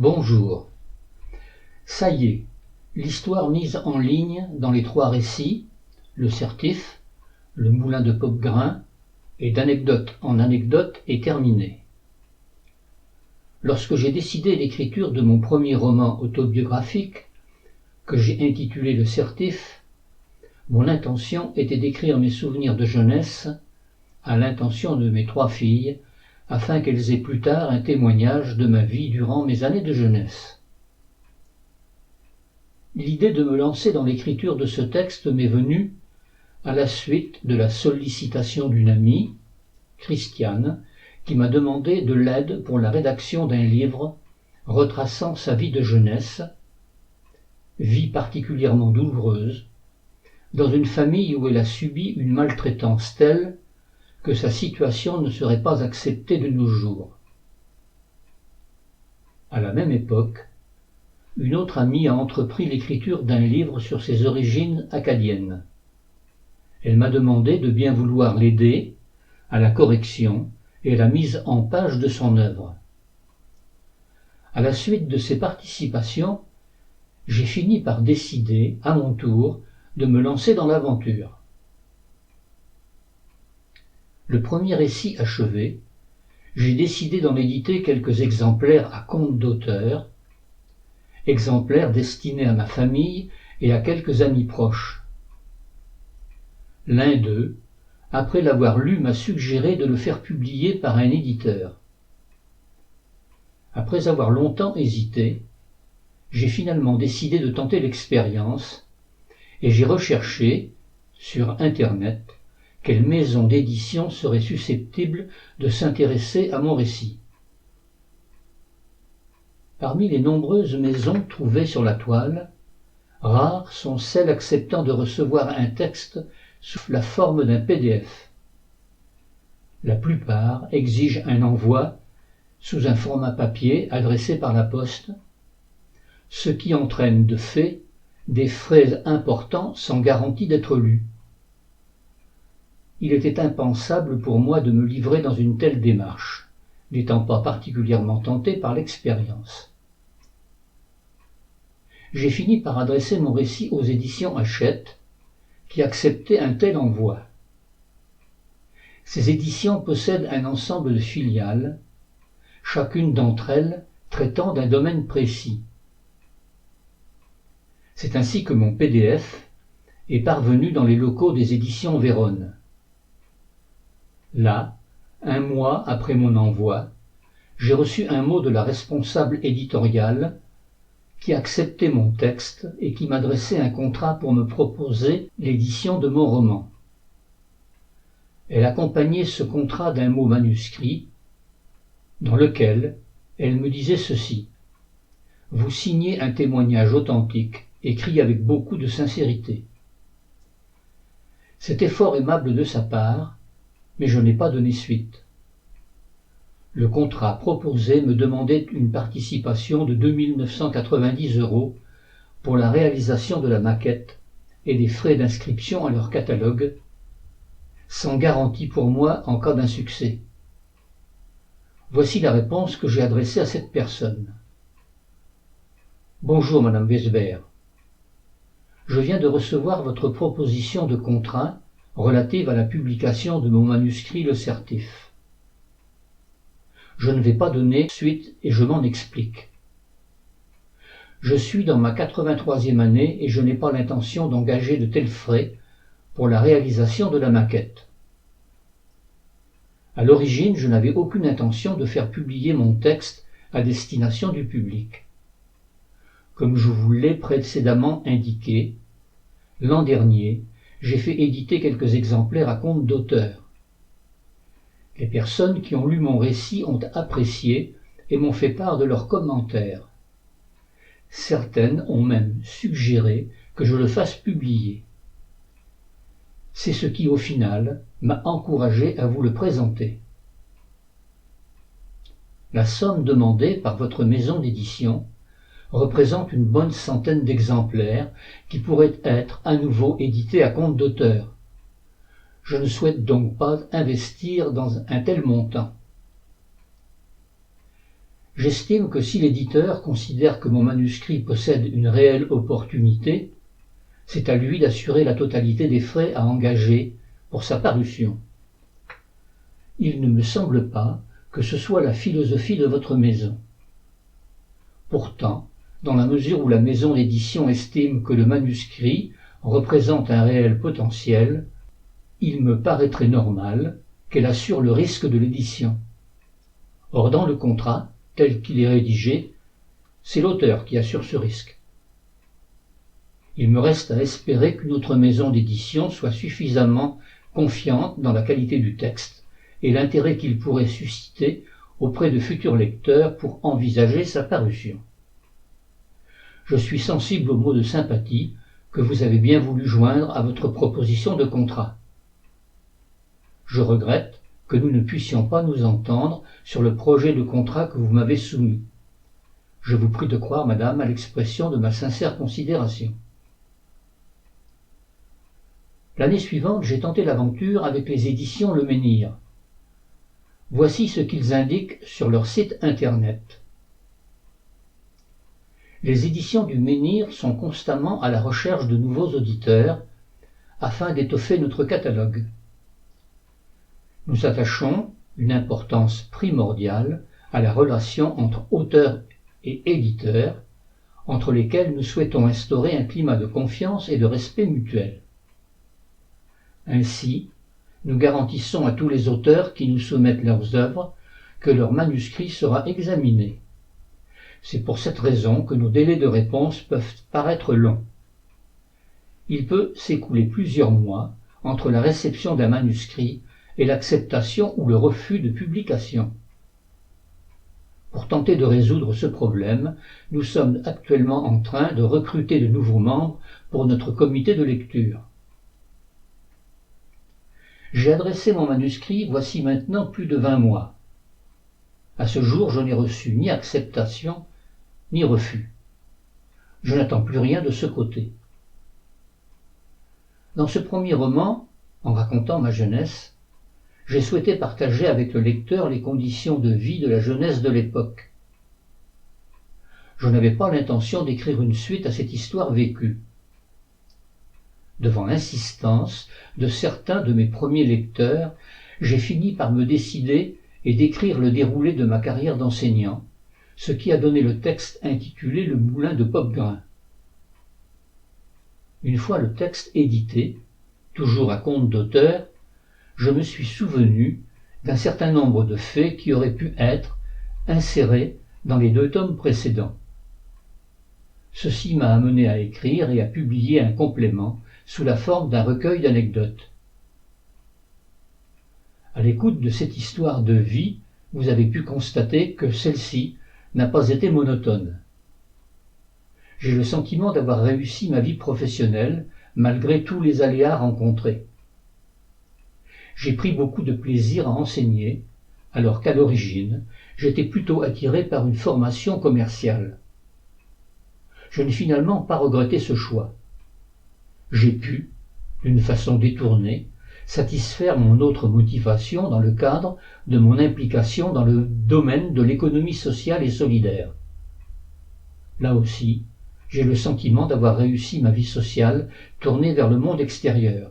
Bonjour. Ça y est, l'histoire mise en ligne dans les 3 récits, le certif, le moulin de Popegrain et d'anecdote en anecdote est terminée. Lorsque j'ai décidé l'écriture de mon premier roman autobiographique, que j'ai intitulé Le Certif, mon intention était d'écrire mes souvenirs de jeunesse à l'intention de mes 3 filles, afin qu'elles aient plus tard un témoignage de ma vie durant mes années de jeunesse. L'idée de me lancer dans l'écriture de ce texte m'est venue à la suite de la sollicitation d'une amie, Christiane, qui m'a demandé de l'aide pour la rédaction d'un livre retraçant sa vie de jeunesse, vie particulièrement douloureuse, dans une famille où elle a subi une maltraitance telle que sa situation ne serait pas acceptée de nos jours. À la même époque, une autre amie a entrepris l'écriture d'un livre sur ses origines acadiennes. Elle m'a demandé de bien vouloir l'aider à la correction et à la mise en page de son œuvre. À la suite de ces participations, j'ai fini par décider, à mon tour, de me lancer dans l'aventure. Le premier récit achevé, j'ai décidé d'en éditer quelques exemplaires à compte d'auteur, exemplaires destinés à ma famille et à quelques amis proches. L'un d'eux, après l'avoir lu, m'a suggéré de le faire publier par un éditeur. Après avoir longtemps hésité, j'ai finalement décidé de tenter l'expérience et j'ai recherché, sur Internet, quelle maison d'édition serait susceptible de s'intéresser à mon récit. Parmi les nombreuses maisons trouvées sur la toile, rares sont celles acceptant de recevoir un texte sous la forme d'un PDF. La plupart exigent un envoi sous un format papier adressé par la poste, ce qui entraîne de fait des frais importants sans garantie d'être lu. Il était impensable pour moi de me livrer dans une telle démarche, n'étant pas particulièrement tenté par l'expérience. J'ai fini par adresser mon récit aux éditions Hachette, qui acceptaient un tel envoi. Ces éditions possèdent un ensemble de filiales, chacune d'entre elles traitant d'un domaine précis. C'est ainsi que mon PDF est parvenu dans les locaux des éditions Vérone. Là, 1 mois après mon envoi, j'ai reçu un mot de la responsable éditoriale qui acceptait mon texte et qui m'adressait un contrat pour me proposer l'édition de mon roman. Elle accompagnait ce contrat d'un mot manuscrit dans lequel elle me disait ceci: « Vous signez un témoignage authentique, écrit avec beaucoup de sincérité. » C'était fort aimable de sa part, mais je n'ai pas donné suite. Le contrat proposé me demandait une participation de 2 990 € pour la réalisation de la maquette et des frais d'inscription à leur catalogue, sans garantie pour moi en cas d'insuccès. Voici la réponse que j'ai adressée à cette personne. Bonjour Madame Weisbert. Je viens de recevoir votre proposition de contrat relative à la publication de mon manuscrit Le Certif. Je ne vais pas donner suite et je m'en explique. Je suis dans ma 83e année et je n'ai pas l'intention d'engager de tels frais pour la réalisation de la maquette. À l'origine, je n'avais aucune intention de faire publier mon texte à destination du public. Comme je vous l'ai précédemment indiqué, l'an dernier, j'ai fait éditer quelques exemplaires à compte d'auteur. Les personnes qui ont lu mon récit ont apprécié et m'ont fait part de leurs commentaires. Certaines ont même suggéré que je le fasse publier. C'est ce qui, au final, m'a encouragé à vous le présenter. La somme demandée par votre maison d'édition représente une bonne centaine d'exemplaires qui pourraient être à nouveau édités à compte d'auteur. Je ne souhaite donc pas investir dans un tel montant. J'estime que si l'éditeur considère que mon manuscrit possède une réelle opportunité, c'est à lui d'assurer la totalité des frais à engager pour sa parution. Il ne me semble pas que ce soit la philosophie de votre maison. Pourtant, dans la mesure où la maison d'édition estime que le manuscrit représente un réel potentiel, il me paraîtrait normal qu'elle assure le risque de l'édition. Or, dans le contrat, tel qu'il est rédigé, c'est l'auteur qui assure ce risque. Il me reste à espérer qu'une autre maison d'édition soit suffisamment confiante dans la qualité du texte et l'intérêt qu'il pourrait susciter auprès de futurs lecteurs pour envisager sa parution. Je suis sensible aux mots de sympathie que vous avez bien voulu joindre à votre proposition de contrat. Je regrette que nous ne puissions pas nous entendre sur le projet de contrat que vous m'avez soumis. Je vous prie de croire, madame, à l'expression de ma sincère considération. L'année suivante, j'ai tenté l'aventure avec les éditions Le Menhir. Voici ce qu'ils indiquent sur leur site internet. Les éditions du Menhir sont constamment à la recherche de nouveaux auditeurs afin d'étoffer notre catalogue. Nous attachons une importance primordiale à la relation entre auteur et éditeur, entre lesquels nous souhaitons instaurer un climat de confiance et de respect mutuel. Ainsi, nous garantissons à tous les auteurs qui nous soumettent leurs œuvres que leur manuscrit sera examiné. C'est pour cette raison que nos délais de réponse peuvent paraître longs. Il peut s'écouler plusieurs mois entre la réception d'un manuscrit et l'acceptation ou le refus de publication. Pour tenter de résoudre ce problème, nous sommes actuellement en train de recruter de nouveaux membres pour notre comité de lecture. J'ai adressé mon manuscrit voici maintenant plus de 20 mois. À ce jour, je n'ai reçu ni acceptation ni refus. Je n'attends plus rien de ce côté. Dans ce premier roman, en racontant ma jeunesse, j'ai souhaité partager avec le lecteur les conditions de vie de la jeunesse de l'époque. Je n'avais pas l'intention d'écrire une suite à cette histoire vécue. Devant l'insistance de certains de mes premiers lecteurs, j'ai fini par me décider et d'écrire le déroulé de ma carrière d'enseignant, ce qui a donné le texte intitulé Le Moulin de Popgrain. Une fois le texte édité, toujours à compte d'auteur, je me suis souvenu d'un certain nombre de faits qui auraient pu être insérés dans les 2 tomes précédents. Ceci m'a amené à écrire et à publier un complément sous la forme d'un recueil d'anecdotes. À l'écoute de cette histoire de vie, vous avez pu constater que celle-ci n'a pas été monotone. J'ai le sentiment d'avoir réussi ma vie professionnelle malgré tous les aléas rencontrés. J'ai pris beaucoup de plaisir à enseigner, alors qu'à l'origine, j'étais plutôt attiré par une formation commerciale. Je n'ai finalement pas regretté ce choix. J'ai pu, d'une façon détournée, satisfaire mon autre motivation dans le cadre de mon implication dans le domaine de l'économie sociale et solidaire. Là aussi, j'ai le sentiment d'avoir réussi ma vie sociale tournée vers le monde extérieur.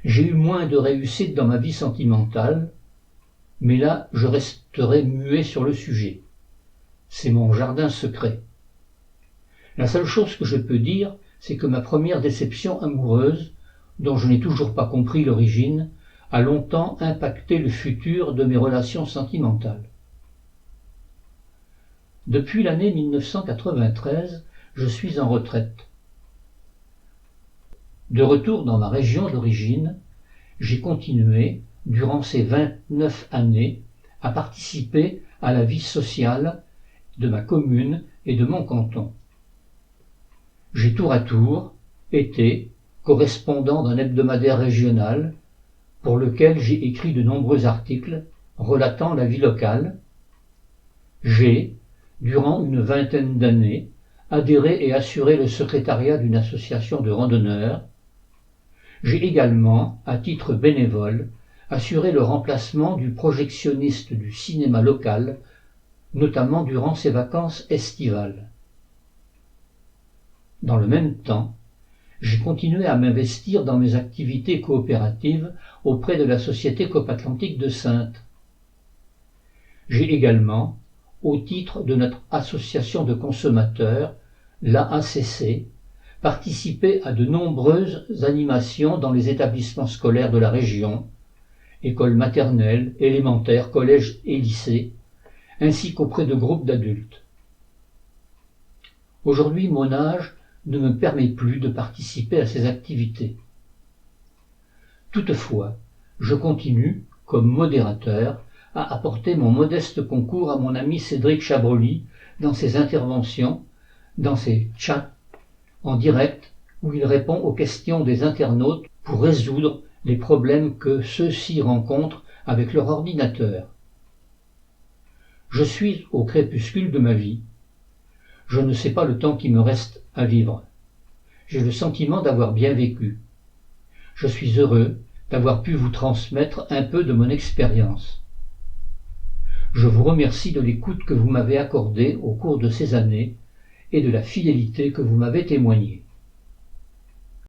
J'ai eu moins de réussite dans ma vie sentimentale, mais là je resterai muet sur le sujet. C'est mon jardin secret. La seule chose que je peux dire, c'est que ma première déception amoureuse, dont je n'ai toujours pas compris l'origine, a longtemps impacté le futur de mes relations sentimentales. Depuis l'année 1993, je suis en retraite. De retour dans ma région d'origine, j'ai continué, durant ces 29 années, à participer à la vie sociale de ma commune et de mon canton. J'ai tour à tour été correspondant d'un hebdomadaire régional pour lequel j'ai écrit de nombreux articles relatant la vie locale. J'ai, durant une vingtaine d'années, adhéré et assuré le secrétariat d'une association de randonneurs. J'ai également, à titre bénévole, assurer le remplacement du projectionniste du cinéma local, notamment durant ses vacances estivales. Dans le même temps, j'ai continué à m'investir dans mes activités coopératives auprès de la Société Coop Atlantique de Saintes. J'ai également, au titre de notre association de consommateurs, l'AACC, participé à de nombreuses animations dans les établissements scolaires de la région, écoles maternelles, élémentaires, collèges et lycées, ainsi qu'auprès de groupes d'adultes. Aujourd'hui, mon âge ne me permet plus de participer à ces activités. Toutefois, je continue, comme modérateur, à apporter mon modeste concours à mon ami Cédric Chabroli dans ses interventions, dans ses chats en direct, où il répond aux questions des internautes pour résoudre les problèmes que ceux-ci rencontrent avec leur ordinateur. Je suis au crépuscule de ma vie. Je ne sais pas le temps qui me reste à vivre. J'ai le sentiment d'avoir bien vécu. Je suis heureux d'avoir pu vous transmettre un peu de mon expérience. Je vous remercie de l'écoute que vous m'avez accordée au cours de ces années et de la fidélité que vous m'avez témoignée.